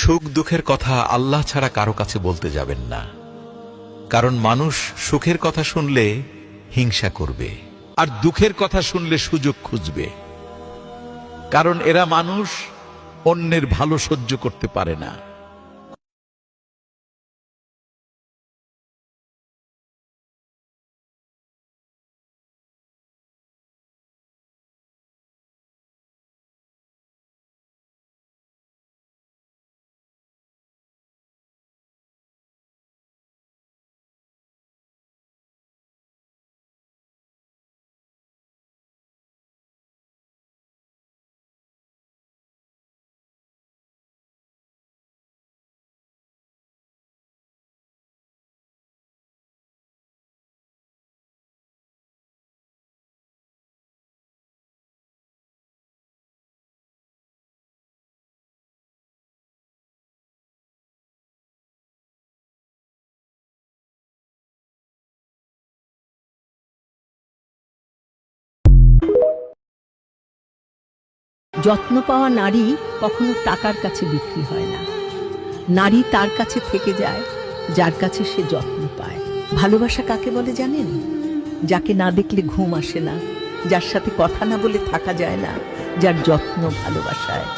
সুখ দুঃখের কথা আল্লাহ ছাড়া কারো কাছে বলতে যাবেন না, কারণ মানুষ সুখের কথা শুনলে হিংসা করবে আর দুঃখের কথা শুনলে সুযোগ খুঁজবে, কারণ এরা মানুষ অন্যের ভালো সহ্য করতে পারে না। যত্ন পাওয়া নারী কখনো টাকার কাছে বিক্রি হয় না। নারী তার কাছে থেকে যায় যার কাছে সে যত্ন পায়। ভালোবাসা কাকে বলে জানেন? যাকে না দেখলে ঘুম আসে না, যার সাথে কথা না বলে থাকা যায় না, যার যত্ন ভালোবাসায়।